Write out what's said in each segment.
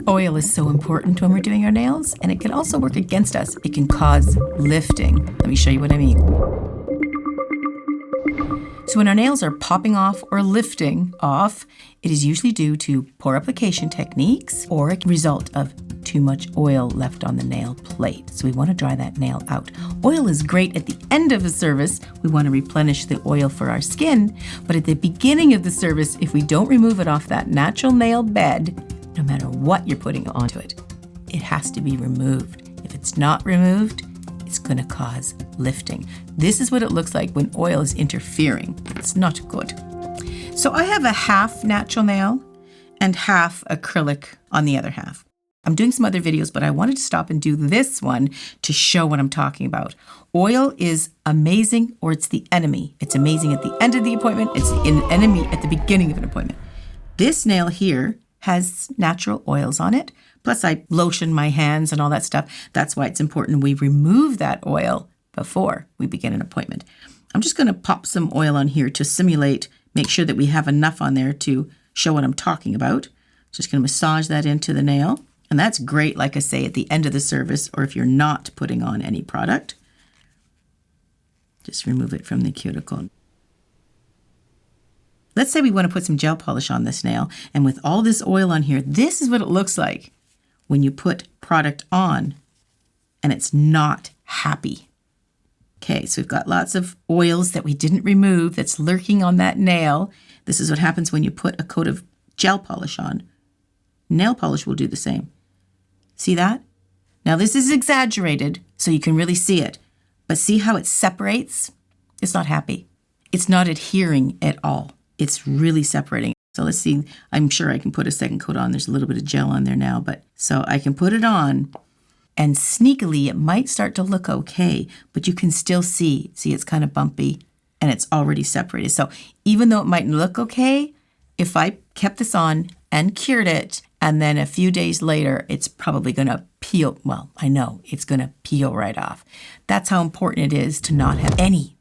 Oil is so important when we're doing our nails, and it can also work against us. It can cause lifting. Let me show you what I mean. So when our nails are popping off or lifting off, it is usually due to poor application techniques or a result of too much oil left on the nail plate. So we want to dry that nail out. Oil is great at the end of a service. We want to replenish the oil for our skin. But at the beginning of the service, if we don't remove it off that natural nail bed, no matter what you're putting onto it, it has to be removed. If it's not removed, it's going to cause lifting. This is what it looks like when oil is interfering. It's not good. So I have a half natural nail and half acrylic on the other half. I'm doing some other videos, but I wanted to stop and do this one to show what I'm talking about. Oil is amazing, or it's the enemy. It's amazing at the end of the appointment. It's an enemy at the beginning of an appointment. This nail here has natural oils on it. Plus I lotion my hands and all that stuff. That's why it's important we remove that oil before we begin an appointment. I'm just going to pop some oil on here to simulate, make sure that we have enough on there to show what I'm talking about. Just going to massage that into the nail. And that's great, like I say, at the end of the service, or if you're not putting on any product. Just remove it from the cuticle. Let's say we want to put some gel polish on this nail, and with all this oil on here, this is what it looks like when you put product on and it's not happy. Okay, so we've got lots of oils that we didn't remove that's lurking on that nail. This is what happens when you put a coat of gel polish on. Nail polish will do the same. See that? Now this is exaggerated so you can really see it, but see how it separates? It's not happy. It's not adhering at all. It's really separating. So let's see, I'm sure I can put a second coat on. There's a little bit of gel on there now, but so I can put it on and sneakily it might start to look okay, but you can still see it's kind of bumpy and it's already separated. So even though it might look okay, if I kept this on and cured it, and then a few days later, it's probably going to peel. Well, I know it's going to peel right off. That's how important it is to not have any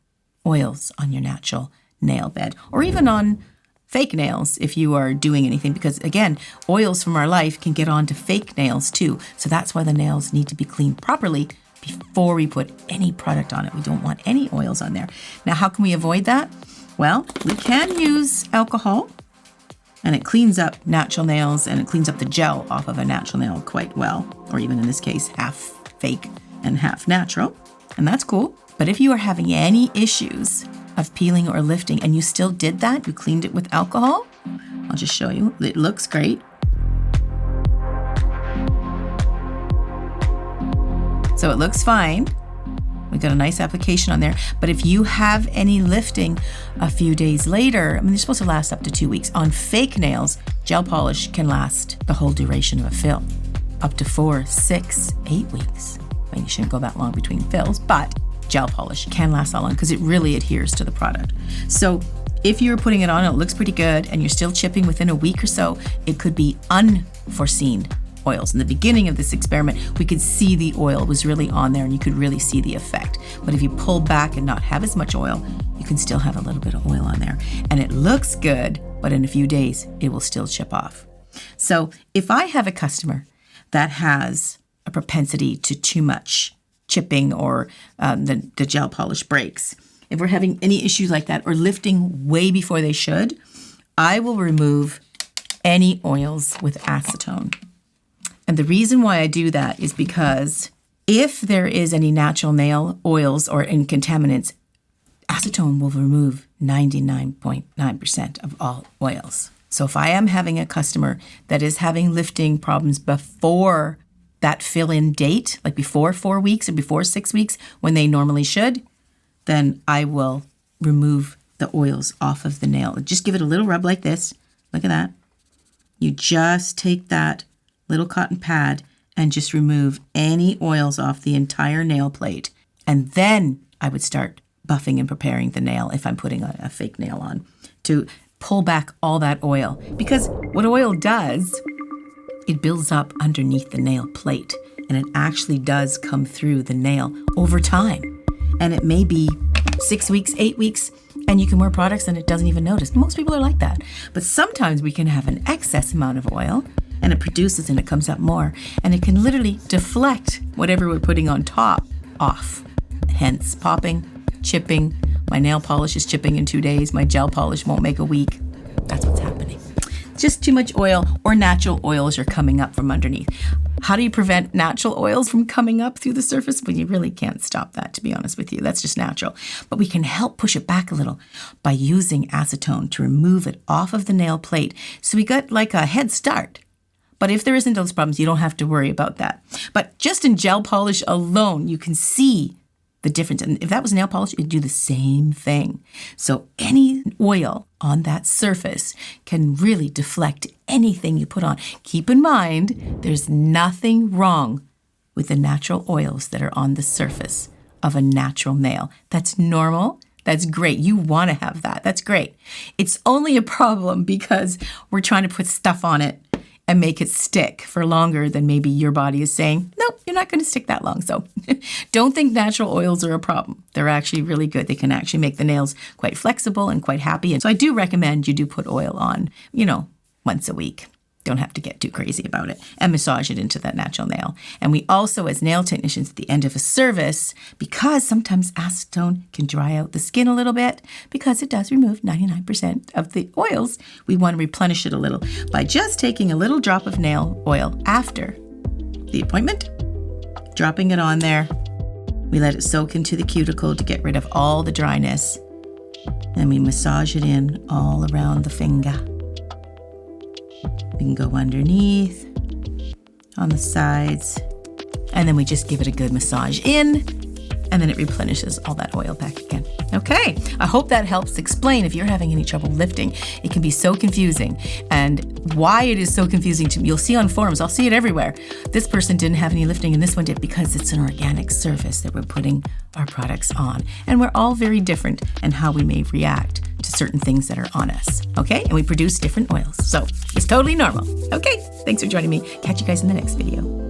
oils on your natural nail bed, or even on fake nails if you are doing anything, because again, oils from our life can get onto fake nails too. So that's why the nails need to be cleaned properly before we put any product on it. We don't want any oils on there. Now, how can we avoid that? Well, we can use alcohol, and it cleans up natural nails and it cleans up the gel off of a natural nail quite well, or even in this case, half fake and half natural. And that's cool. But if you are having any issues of peeling or lifting and you still did that, you cleaned it with alcohol, I'll just show you. It looks great. So it looks fine. We've got a nice application on there. But if you have any lifting a few days later, I mean, they're supposed to last up to 2 weeks. On fake nails, gel polish can last the whole duration of a fill, up to 4, 6, 8 weeks. I mean, you shouldn't go that long between fills, but gel polish can last that long because it really adheres to the product. So if you're putting it on and it looks pretty good and you're still chipping within a week or so, it could be unforeseen oils. In the beginning of this experiment, we could see the oil was really on there and you could really see the effect. But if you pull back and not have as much oil, you can still have a little bit of oil on there. And it looks good, but in a few days, it will still chip off. So if I have a customer that has a propensity to too much chipping or the gel polish breaks, if we're having any issues like that or lifting way before they should, I will remove any oils with acetone. And the reason why I do that is because if there is any natural nail oils or any contaminants, acetone will remove 99.9% of all oils. So if I am having a customer that is having lifting problems before that fill-in date, like before 4 weeks or before 6 weeks when they normally should, then I will remove the oils off of the nail. Just give it a little rub like this. Look at that. You just take that little cotton pad and just remove any oils off the entire nail plate. And then I would start buffing and preparing the nail if I'm putting a fake nail on to pull back all that oil. Because what oil does, it builds up underneath the nail plate and it actually does come through the nail over time. And it may be 6 weeks, 8 weeks, and you can wear products and it doesn't even notice. Most people are like that. But sometimes we can have an excess amount of oil and it produces and it comes up more. And it can literally deflect whatever we're putting on top off. Hence popping, chipping. My nail polish is chipping in 2 days. My gel polish won't make a week. That's what's happening. Just too much oil, or natural oils are coming up from underneath. How do you prevent natural oils from coming up through the surface? Well, you really can't stop that, to be honest with you. That's just natural. But we can help push it back a little by using acetone to remove it off of the nail plate. So we got like a head start. But if there isn't those problems, you don't have to worry about that. But just in gel polish alone, you can see the difference. And if that was nail polish, it'd do the same thing. So any oil on that surface can really deflect anything you put on. Keep in mind, there's nothing wrong with the natural oils that are on the surface of a natural nail. That's normal. That's great. You want to have that. That's great. It's only a problem because we're trying to put stuff on it and make it stick for longer than maybe your body is saying, nope, you're not going to stick that long. So don't think natural oils are a problem. They're actually really good. They can actually make the nails quite flexible and quite happy. And so I do recommend you do put oil on, once a week. Don't have to get too crazy about it, and massage it into that natural nail. And we also, as nail technicians, at the end of a service, because sometimes acetone can dry out the skin a little bit, because it does remove 99% of the oils, we want to replenish it a little by just taking a little drop of nail oil after the appointment, dropping it on there. We let it soak into the cuticle to get rid of all the dryness. And we massage it in all around the finger. We can go underneath, on the sides, and then we just give it a good massage in, and then it replenishes all that oil back again. Okay, I hope that helps explain if you're having any trouble lifting. It can be so confusing, and why it is so confusing to me, you'll see on forums, I'll see it everywhere. This person didn't have any lifting and this one did, because it's an organic surface that we're putting our products on. And we're all very different in how we may react to certain things that are on us, okay? And we produce different oils, so it's totally normal. Okay, thanks for joining me. Catch you guys in the next video.